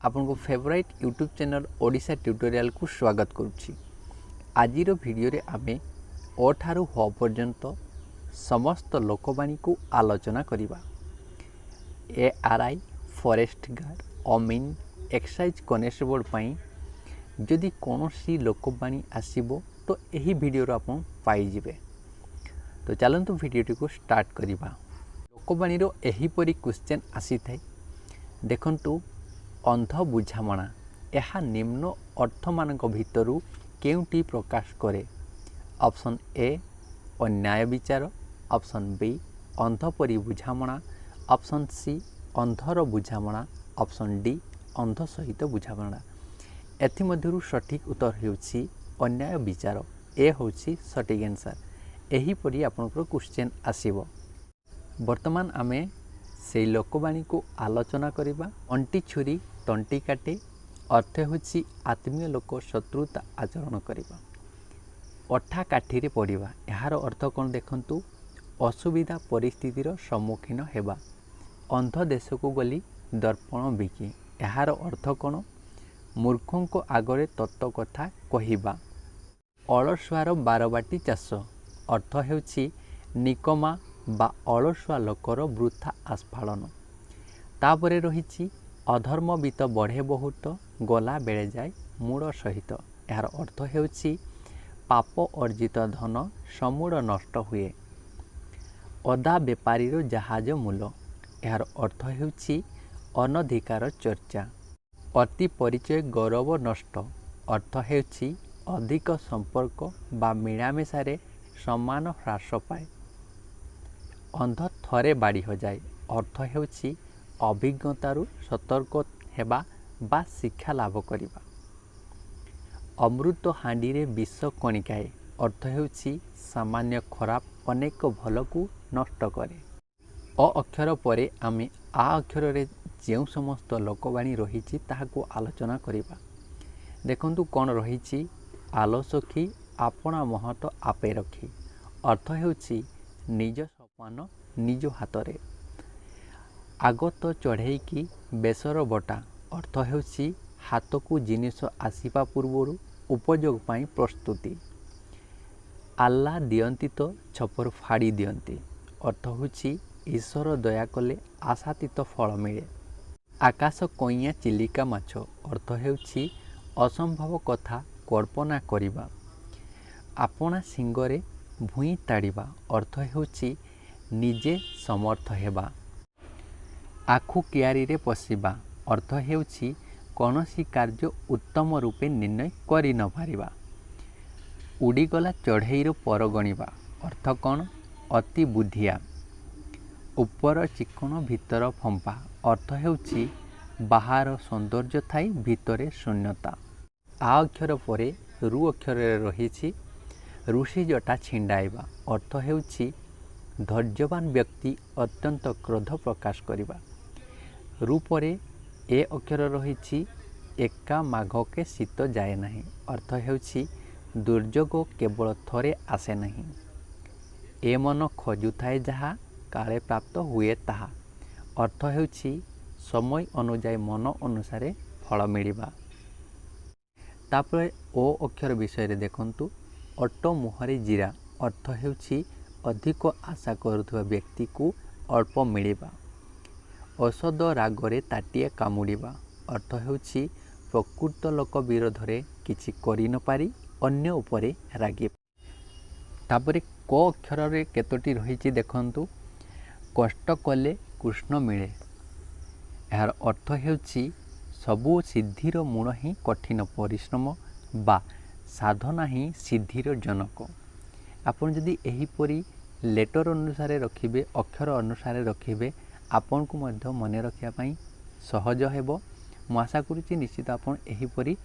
आपन को favourite YouTube channel Odisha tutorial को स्वागत करुच्ची। आज वीडियो रे आमे ओ ठारू ह पर्यंत समस्त लोकवाणी को आलोचना करिबा। ARI फॉरेस्ट गार्ड अमीन एक्साइज कनेस्टेबल पई जदि कोनोसी लोकवाणी आसीबो तो एही वीडियो रो आपन पाई जिवे। तो चलंतु वीडियो को स्टार्ट करिबा। लोकवाणी रो एही परी क्वेश्चन आसी थाए। देखंतु अंध बुझामणा यह निम्न अर्थ मान भितरु केउटी प्रकाश करे। ऑप्शन ए अन्याय विचार, ऑप्शन बी अंध परी बुझामणा, ऑप्शन सी अंधर बुझामणा, ऑप्शन डी अंध सहित बुझामणा। एथिमध्यरु सठिक उत्तर हेउछि अन्याय विचार। ए होछि सठिक आंसर। एही परी आपनकर क्वेश्चन आसीबो। वर्तमान आमे से लोकवाणी को आलोचना करिबा। अंटी छुरी तंटी काटे अर्थ होछि आत्मीय लोक शत्रुता आचरण करिबा। अठा काठी रे पड़िबा यार अर्थ कोन देखंतु असुविधा परिस्थितिर सम्मुखीन हेबा। अंध देश को गली दर्पण बिकी यार अर्थ कोन मूर्खों को आगरे तत्व कथा कहिबा। अलसुआर बारबाटी चाष अर्थ हेउछि निकमा बा अलसुआ लोकर वृथा आस्फालन। तापरे रहिछि अधर्म बीत बढ़े बहुत गला बेले जाए मूड़ सहित यार अर्थ हेउछि पाप अर्जित धन समूढ़ नष्ट हुए। अदा बेपारी जहाज मूल यार अर्थ हेउछि अनधिकार चर्चा। अति परिचय गौरव नष्ट अर्थ हेउछि अधिक संपर्क बा मिलामेशारे सम्मान ह्रास पाए। अंध थरे बाड़ी हो जाए अर्थ हेउछि अभिज्ञतारु सतर्क हेबा बा शिक्षा लाभ करिबा। अमृत हांडी रे विष कणिकाए अर्थ हेउछि सामान्य खराब अनेक भल को नष्ट करे। अ अक्षर परे आमे आ अक्षर रे जेउ समस्त लोकवाणी रहिछि ताहाको आलोचना करिबा। देखंतु कोन रहिछि आलसखी आपणा महत आपे रखी अर्थ हेउछि निज सपन निज हातरे। आगत चढ़ई की बेसर बटा अर्थ हेउछि हाथ को जिनिस आसीबा पूर्वरु उपयोग पाई प्रस्तुति। आल्ला दियंती तो छपर फाड़ी दियंती अर्थ हेउछि ईश्वर दया कले आशातीत फल मिले। आकाश कइया चिलिका माछ अर्थ हेउछि असंभव कथा कल्पना करिबा। आपणा सिंगरे भूई ताड़िबा अर्थ हेउछि निजे समर्थ हेबा। आखु कियारी रे पशिबा अर्थ हेउछि कौनसी कार्य उत्तम रूपे निर्णय करि न पारिबा। उड़ीगला चढ़ईर पर गणिबा अर्थ कौन अति बुद्धिया। ऊपर चिकण भितर फंपा अर्थ हेउछि बाहर सौंदर्य थाई भितरे शून्यता। आ अक्षर परे रु अक्षर रहिछि ऋषि जटा छिंडाइबा अर्थ हेउछि धैर्यवान व्यक्ति अत्यंत क्रोध प्रकाश करिबा। रूपरे ए अक्षर रहिछि एका माघ के शीत जाए नहीं अर्थ हेउछि दुर्योग केवल थरे आसे नहीं। ए मन खोजुथाए जहा काले प्राप्त हुए ताहा अर्थ हेउछि समय अनुजाई मन अनुसारे फल मिलिबा। तापर ओ अक्षर विषय रे देखंतु अटो मुहरे जीरा अर्थ हेउछि अधिक आशा करुथुवा व्यक्ति को अल्प मिलिबा। औषध रागरे ताटिए कामुड़िबा अर्थ हेउछि प्रकृत लोक विरोध रे किछि करि न पारी अन्य उपरे रागी। तापरे क अक्षर रे केतोटी रहिछि देखंतु कष्ट कले कृष्ण मिले यार अर्थ हेउछि सबु सिद्धिर मूल ही कठिन परिश्रम बा साधना ही सिद्धिर जनक। आपन जदि एही परी लेटर अनुसार रखिबे अक्षर अनुसार रखिबे आपन को मध्य मने रखिया पाई सहज हेबो। मु आशा करूछि निश्चित आपन एही परी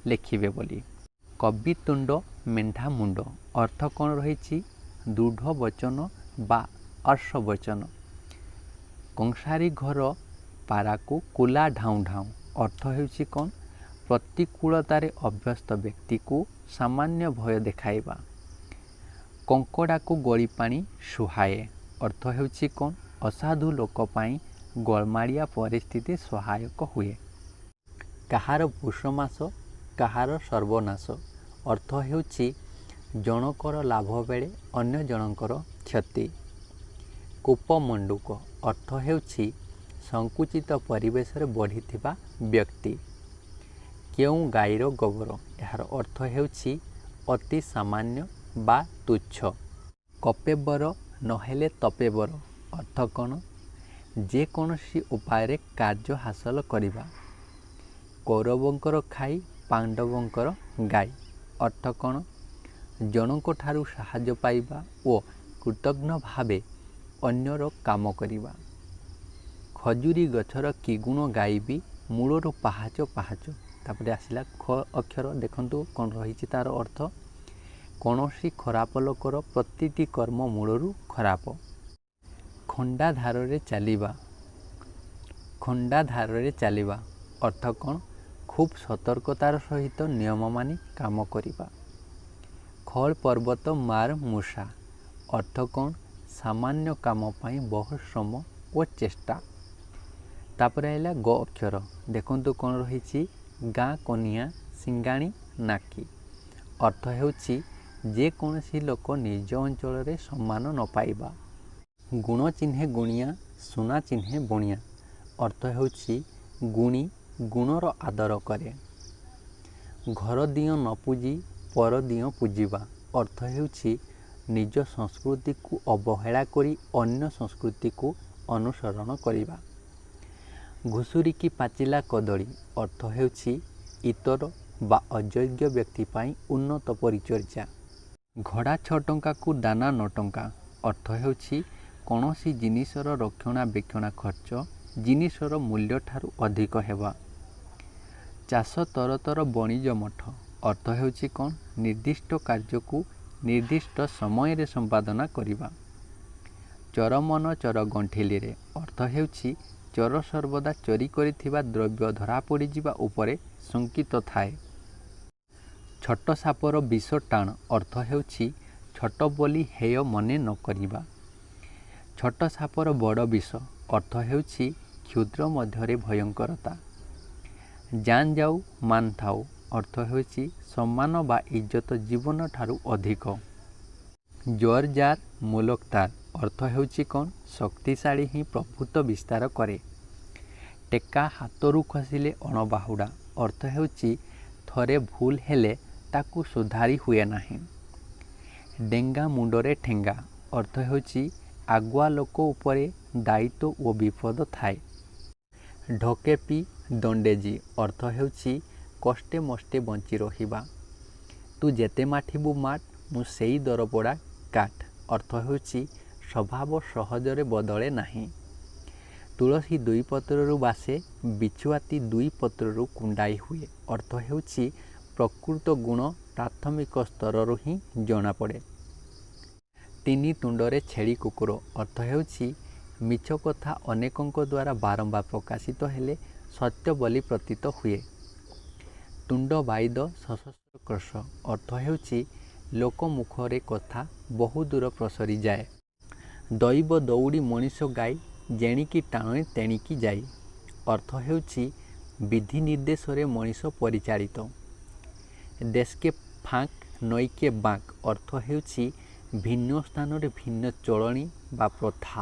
लेखिबे बोली। कवि तुंड मेंढा मुंड अर्थ कोन रहिछि दृढ़ वचन बा अर्श वचन। कंसारी घर पारा को कुला ढाउ ढाउ अर्थ हेउछि कोन प्रतिकूलतारे अभ्यस्त व्यक्ति को सामान्य भय देखाइबा। कंकड़ा को गली पानी सुहाए अर्थ हेउछि कोन असाधु लोक पाई गोलमाड़िया परिस्थिति सहायक हुए। କାହାର ପୁଷମାସ କାହାର ସର୍ବନାଶ ଅର୍ଥ ହେଉଛି ଜଣଙ୍କର ଲାଭ ବେଳେ ଅନ୍ୟ ଜଣଙ୍କର କ୍ଷତି। କୂପମଣ୍ଡୁକ ଅର୍ଥ ହେଉଛି ସଙ୍କୁଚିତ ପରିବେଶରେ ବଢ଼ିଥିବା ବ୍ୟକ୍ତି। କେଉଁ ଗାଈର ଗୋବର ଏହାର ଅର୍ଥ ହେଉଛି ଅତି ସାମାନ୍ୟ ବା ତୁଚ୍ଛ। କପେବର ନହେଲେ ତପେବର ଅର୍ଥ କ'ଣ? ଯେକୌଣସି ଉପାୟରେ କାର୍ଯ୍ୟ ହାସଲ କରିବା। କୌରବଙ୍କର ଖାଇ ପାଣ୍ଡବଙ୍କର ଗାଈ ଅର୍ଥ କ'ଣ? ଜଣଙ୍କ ଠାରୁ ସାହାଯ୍ୟ ପାଇବା ଓ କୃତଜ୍ଞ ଭାବେ ଅନ୍ୟର କାମ କରିବା। ଖଜୁରୀ ଗଛର କି ଗୁଣ ଗାଇବି ମୂଳରୁ ପାହାଚ ପାହାଚ। ତାପରେ ଆସିଲା ଖ ଅକ୍ଷର, ଦେଖନ୍ତୁ କ'ଣ ରହିଛି ତାର ଅର୍ଥ। କୌଣସି ଖରାପ ଲୋକର ପ୍ରତିଟି କର୍ମ ମୂଳରୁ ଖରାପ। ଖଣ୍ଡା ଧାରରେ ଚାଲିବା। ଖଣ୍ଡା ଧାରରେ ଚାଲିବା ଅର୍ଥ କ'ଣ? ଖୁବ୍ ସତର୍କତାର ସହିତ ନିୟମ ମାନି କାମ କରିବା। ଖୋଳ ପର୍ବତ ମାର ମୂଷା ଅର୍ଥ କ'ଣ? ସାମାନ୍ୟ କାମ ପାଇଁ ବହୁ ଶ୍ରମ ଓ ଚେଷ୍ଟା। ତାପରେ ଆସିଲା ଗ ଅକ୍ଷର, ଦେଖନ୍ତୁ କ'ଣ ରହିଛି। ଗାଁ କନିଆ ସିଙ୍ଗାଣି ନାକି ଅର୍ଥ ହେଉଛି ଯେକୌଣସି ଲୋକ ନିଜ ଅଞ୍ଚଳରେ ସମ୍ମାନ ନ ପାଇବା। ଗୁଣ ଚିହ୍ନେ ଗୁଣିଆ ସୁନା ଚିହ୍ନେ ବଣିଆ ଅର୍ଥ ହେଉଛି ଗୁଣୀ ଗୁଣର ଆଦର କରେ। ଘର ଦିଅଁ ନ ପୂଜି ପର ଦିଅଁ ପୂଜିବା ଅର୍ଥ ହେଉଛି ନିଜ ସଂସ୍କୃତିକୁ ଅବହେଳା କରି ଅନ୍ୟ ସଂସ୍କୃତିକୁ ଅନୁସରଣ କରିବା। ଘୁଷୁରିକି ପାଚିଲା କଦଳୀ ଅର୍ଥ ହେଉଛି ଇତର ବା ଅଯୋଗ୍ୟ ବ୍ୟକ୍ତି ପାଇଁ ଉନ୍ନତ ପରିଚର୍ଯା। ଘୋଡ଼ା 6 ଟଙ୍କାକୁ ଦାନା 9 ଟଙ୍କା ଅର୍ଥ ହେଉଛି କୌଣସି ଜିନିଷର ରକ୍ଷଣାବେକ୍ଷଣ ଖର୍ଚ୍ଚ ଜିନିଷର ମୂଲ୍ୟଠାରୁ ଅଧିକ ହେବା। ଚାଷ ତରତର ବଣିଜ ମଠ ଅର୍ଥ ହେଉଛି କ'ଣ? ନିର୍ଦ୍ଦିଷ୍ଟ କାର୍ଯ୍ୟକୁ ନିର୍ଦ୍ଦିଷ୍ଟ ସମୟରେ ସମ୍ପାଦନା କରିବା। ଚୋର ମନ ଚୋର ଗଣ୍ଠିଲିରେ ଅର୍ଥ ହେଉଛି ଚୋର ସର୍ବଦା ଚୋରି କରିଥିବା ଦ୍ରବ୍ୟ ଧରାପଡ଼ିଯିବା ଉପରେ ଶଙ୍କିତ ଥାଏ। ଛୋଟ ସାପର ବିଷ ଟାଣ ଅର୍ଥ ହେଉଛି ଛୋଟ ବୋଲି ହେୟ ମନେ ନ କରିବା। ଛୋଟ ସାପର ବଡ଼ ବିଷ ଅର୍ଥ ହେଉଛି କ୍ଷୁଦ୍ର ମଧ୍ୟରେ ଭୟଙ୍କରତା। ଜାନ୍ ଯାଉ ମାନ ଥାଉ ଅର୍ଥ ହେଉଛି ସମ୍ମାନ ବା ଇଜ୍ଜତ ଜୀବନ ଠାରୁ ଅଧିକ। ଜୋର ଯାର ମୁଲକ ତାର ଅର୍ଥ ହେଉଛି କ'ଣ? ଶକ୍ତିଶାଳୀ ହିଁ ପ୍ରଭୁତ୍ୱ ବିସ୍ତାର କରେ। ଟେକା ହାତରୁ ଖସିଲେ ଅଣବାହୁଡ଼ା ଅର୍ଥ ହେଉଛି ଥରେ ଭୁଲ ହେଲେ ତାକୁ ସୁଧାରି ହୁଏ ନାହିଁ। ଡେଙ୍ଗା ମୁଣ୍ଡରେ ଠେଙ୍ଗା ଅର୍ଥ ହେଉଛି ଆଗୁଆ ଲୋକ ଉପରେ ଦାୟିତ୍ୱ ଓ ବିପଦ ଥାଏ। ଢୋକେପି ଦଣ୍ଡେଜି ଅର୍ଥ ହେଉଛି କଷ୍ଟେ ମଷ୍ଟେ ବଞ୍ଚି ରହିବା। ତୁ ଯେତେ ମାଠିବୁ ମାଠ ମୁଁ ସେଇ ଦରପୋଡ଼ା କାଠ ଅର୍ଥ ହେଉଛି ସ୍ୱଭାବ ସହଜରେ ବଦଳେ ନାହିଁ। ତୁଳସୀ 2 ପତ୍ରରୁ ବାସେ ବିଛୁଆତି 2 ପତ୍ରରୁ କୁଣ୍ଡାଇ ହୁଏ ଅର୍ଥ ହେଉଛି ପ୍ରକୃତ ଗୁଣ ପ୍ରାଥମିକ ସ୍ତରରୁ ହିଁ ଜଣାପଡ଼େ। 3 ତୁଣ୍ଡରେ ଛେଳି କୁକୁର ଅର୍ଥ ହେଉଛି ମିଛ କଥା ଅନେକଙ୍କ ଦ୍ୱାରା ବାରମ୍ବାର ପ୍ରକାଶିତ ହେଲେ ସତ୍ୟ ବୋଲି ପ୍ରତୀତ ହୁଏ। ତୁଣ୍ଡ ବାଇଦ ସଶସ୍ତ୍ର କ୍ରୋଶ ଅର୍ଥ ହେଉଛି ଲୋକ ମୁଖରେ କଥା ବହୁ ଦୂର ପ୍ରସରି ଯାଏ। ଦୈବ ଦୌଡ଼ି ମଣିଷ ଗାଇ ଯେଣିକି ଟାଣେ ତେଣିକି ଯାଇ ଅର୍ଥ ହେଉଛି ବିଧି ନିର୍ଦ୍ଦେଶରେ ମଣିଷ ପରିଚାଳିତ। ଦେଶକେ ଫାଙ୍କ ନଈକେ ବାଙ୍କ ଅର୍ଥ ହେଉଛି ଭିନ୍ନ ସ୍ଥାନରେ ଭିନ୍ନ ଚଳଣି ବା ପ୍ରଥା।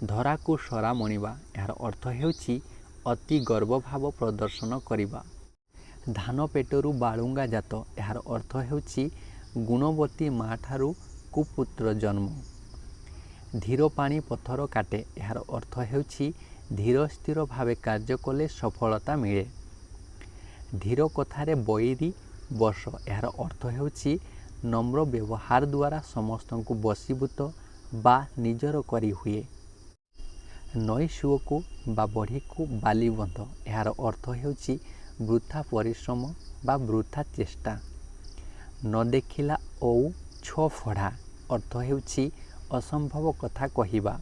ଧରାକୁ ସରା ମଣିବା ଏହାର ଅର୍ଥ ହେଉଛି ଅତି ଗର୍ବଭାବ ପ୍ରଦର୍ଶନ କରିବା। ଧାନ ପେଟରୁ ବାଳୁଙ୍ଗା ଜାତ ଏହାର ଅର୍ଥ ହେଉଛି ଗୁଣବତୀ ମା ଠାରୁ କୁପୁତ୍ର ଜନ୍ମ। ଧୀର ପାଣି ପଥର କାଟେ ଏହାର ଅର୍ଥ ହେଉଛି ଧୀର ସ୍ଥିର ଭାବେ କାର୍ଯ୍ୟ କଲେ ସଫଳତା ମିଳେ। ଧୀର କଥାରେ ବୈରୀ ବଶ ଏହାର ଅର୍ଥ ହେଉଛି ନମ୍ର ବ୍ୟବହାର ଦ୍ୱାରା ସମସ୍ତଙ୍କୁ ବଶୀଭୂତ ବା ନିଜର କରି ହୁଏ। ନଈ ସୁଅକୁ ବା ବଢ଼ିକୁ ବାଲି ବନ୍ଧ ଏହାର ଅର୍ଥ ହେଉଛି ବୃଥା ପରିଶ୍ରମ ବା ବୃଥା ଚେଷ୍ଟା। ନ ଦେଖିଲା ଓଉ ଛ ଫଢ଼ା ଅର୍ଥ ହେଉଛି ଅସମ୍ଭବ କଥା କହିବା।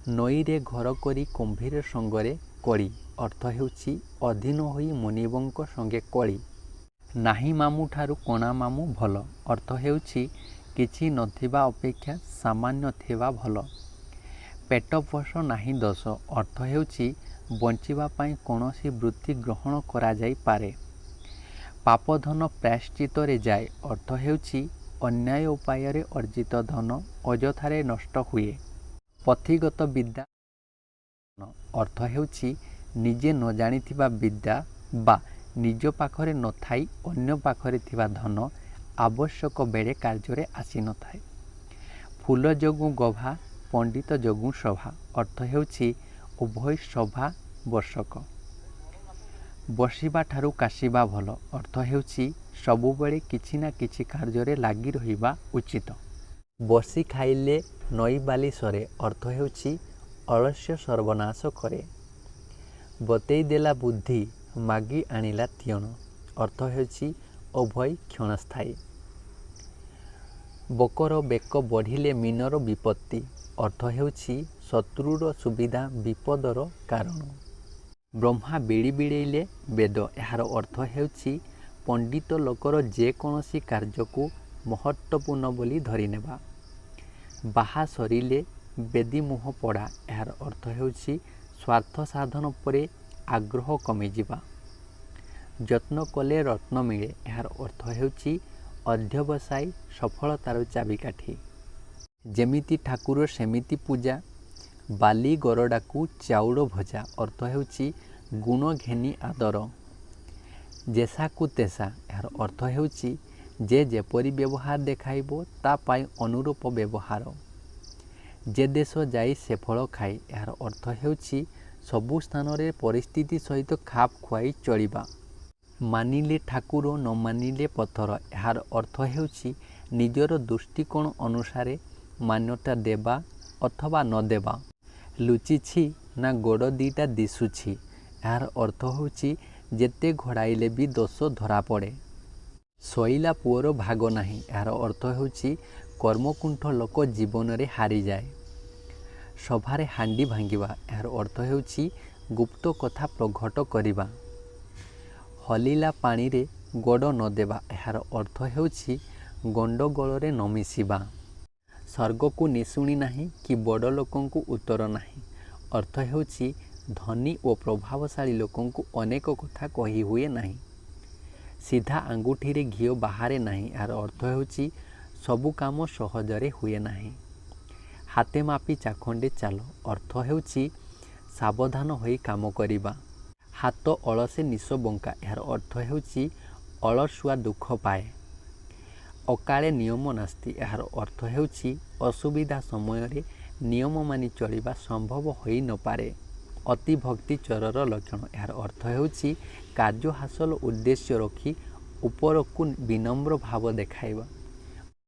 ନଈରେ ଘର କରି କୁମ୍ଭୀର ସଙ୍ଗରେ କଳି ଅର୍ଥ ହେଉଛି ଅଧୀନ ହୋଇ ମୁନିବଙ୍କ ସଙ୍ଗେ କଳି। ନାହିଁ ମାମୁଁ ଠାରୁ କଣା ମାମୁଁ ଭଲ ଅର୍ଥ ହେଉଛି କିଛି ନଥିବା ଅପେକ୍ଷା ସାମାନ୍ୟ ଥିବା ଭଲ। ପେଟ ପୋଷ ନାହିଁ ଦୋଷ ଅର୍ଥ ହେଉଛି ବଞ୍ଚିବା ପାଇଁ କୌଣସି ବୃତ୍ତି ଗ୍ରହଣ କରାଯାଇପାରେ। ପାପଧନ ପ୍ରାୟଶ୍ଚିତରେ ଯାଏ ଅର୍ଥ ହେଉଛି ଅନ୍ୟାୟ ଉପାୟରେ ଅର୍ଜିତ ଧନ ଅଯଥାରେ ନଷ୍ଟ ହୁଏ। ପଥିଗତ ବିଦ୍ୟା ଅର୍ଥ ହେଉଛି ନିଜେ ନ ଜାଣିଥିବା ବିଦ୍ୟା ବା ନିଜ ପାଖରେ ନଥାଇ ଅନ୍ୟ ପାଖରେ ଥିବା ଧନ ଆବଶ୍ୟକ ବେଳେ କାର୍ଯ୍ୟରେ ଆସିନଥାଏ। ଫୁଲ ଯୋଗୁଁ ଗଭା, ପଣ୍ଡିତ ଯୋଗୁଁ ସଭା ଅର୍ଥ ହେଉଛି ଉଭୟ ସଭା ବର୍ଷକ। ବସିବା ଠାରୁ କାଶିବା ଭଲ ଅର୍ଥ ହେଉଛି ସବୁବେଳେ କିଛି ନା କିଛି କାର୍ଯ୍ୟରେ ଲାଗି ରହିବା ଉଚିତ। ବସି ଖାଇଲେ ନଈ ବାଲି ସରେ ଅର୍ଥ ହେଉଛି ଅଳସ୍ୟ ସର୍ବନାଶ କରେ। ବତେଇ ଦେଲା ବୁଦ୍ଧି, ମାଗି ଆଣିଲା ତିଅଣ ଅର୍ଥ ହେଉଛି ଉଭୟ କ୍ଷଣସ୍ଥାୟୀ। ବକର ବେକ ବଢ଼ିଲେ ମୀନର ବିପତ୍ତି ଅର୍ଥ ହେଉଛି ଶତ୍ରୁର ସୁବିଧା ବିପଦର କାରଣ। ବ୍ରହ୍ମା ବିଡ଼ି ବିଡ଼େଇଲେ ବେଦ ଏହାର ଅର୍ଥ ହେଉଛି ପଣ୍ଡିତ ଲୋକର ଯେକୌଣସି କାର୍ଯ୍ୟକୁ ମହତ୍ତ୍ୱପୂର୍ଣ୍ଣ ବୋଲି ଧରିନେବା। ବାହା ସରିଲେ ବେଦୀ ମୁହଁ ପଡ଼ା ଏହାର ଅର୍ଥ ହେଉଛି ସ୍ୱାର୍ଥ ସାଧନ ପରେ ଆଗ୍ରହ କମିଯିବା। ଯତ୍ନ କଲେ ରତ୍ନ ମିଳେ ଏହାର ଅର୍ଥ ହେଉଛି ଅଧ୍ୟବସାୟୀ ସଫଳତାର ଚାବିକାଠି। ଯେମିତି ଠାକୁର ସେମିତି ପୂଜା, ବାଲି ଗରଡ଼ାକୁ ଚାଉଳ ଭଜା ଅର୍ଥ ହେଉଛି ଗୁଣ ଘେନି ଆଦର। ଯେସାକୁ ତେସା ଏହାର ଅର୍ଥ ହେଉଛି ଯେ ଯେପରି ବ୍ୟବହାର ଦେଖାଇବ ତା ପାଇଁ ଅନୁରୂପ ବ୍ୟବହାର। ଯେ ଦେଶ ଯାଇ ସେ ଫଳ ଖାଇ ଏହାର ଅର୍ଥ ହେଉଛି ସବୁ ସ୍ଥାନରେ ପରିସ୍ଥିତି ସହିତ ଖାପ ଖୁଆଇ ଚଳିବା। ମାନିଲେ ଠାକୁର ନ ମାନିଲେ ପଥର ଏହାର ଅର୍ଥ ହେଉଛି ନିଜର ଦୃଷ୍ଟିକୋଣ ଅନୁସାରେ ମାନ୍ୟତା ଦେବା ଅଥବା ନ ଦେବା। ଲୁଚିଛି ନା ଗୋଡ଼ ଦିଟା ଦିଶୁଛି ଏହାର ଅର୍ଥ ହେଉଛି ଯେତେ ଘୋଡ଼ାଇଲେ ବି ଦୋଷ ଧରାପଡ଼େ। ଶୋଇଲା ପୁଅର ଭାଗ ନାହିଁ ଏହାର ଅର୍ଥ ହେଉଛି କର୍ମକୁଣ୍ଠ ଲୋକ ଜୀବନରେ ହାରିଯାଏ। ସଭାରେ ହାଣ୍ଡି ଭାଙ୍ଗିବା ଏହାର ଅର୍ଥ ହେଉଛି ଗୁପ୍ତ କଥା ପ୍ରଘଟ କରିବା। ହଲିଲା ପାଣିରେ ଗୋଡ଼ ନ ଦେବା ଏହାର ଅର୍ଥ ହେଉଛି ଗଣ୍ଡଗୋଳରେ ନ ମିଶିବା। ସ୍ୱର୍ଗକୁ ନିଶୁଣି ନାହିଁ କି ବଡ଼ ଲୋକଙ୍କୁ ଉତ୍ତର ନାହିଁ ଅର୍ଥ ହେଉଛି ଧନୀ ଓ ପ୍ରଭାବଶାଳୀ ଲୋକଙ୍କୁ ଅନେକ କଥା କହି ହୁଏ ନାହିଁ। ସିଧା ଆଙ୍ଗୁଠିରେ ଘିଅ ବାହାରେ ନାହିଁ ଏହାର ଅର୍ଥ ହେଉଛି ସବୁ କାମ ସହଜରେ ହୁଏ ନାହିଁ। ହାତେ ମାପି ଚାଖଣ୍ଡେ ଚାଲ ଅର୍ଥ ହେଉଛି ସାବଧାନ ହୋଇ କାମ କରିବା। ହାତ ଅଳସେ ନିଶ ବଙ୍କା ଏହାର ଅର୍ଥ ହେଉଛି ଅଳସୁଆ ଦୁଃଖ ପାଏ। ଅକାଳେ ନିୟମ ନାସ୍ତି ଏହାର ଅର୍ଥ ହେଉଛି ଅସୁବିଧା ସମୟରେ ନିୟମ ମାନି ଚଳିବା ସମ୍ଭବ ହୋଇନପାରେ। ଅତି ଭକ୍ତି ଚୋରର ଲକ୍ଷଣ ଏହାର ଅର୍ଥ ହେଉଛି କାର୍ଯ୍ୟ ହାସଲ ଉଦ୍ଦେଶ୍ୟ ରଖି ଉପରକୁ ବିନମ୍ର ଭାବ ଦେଖାଇବା।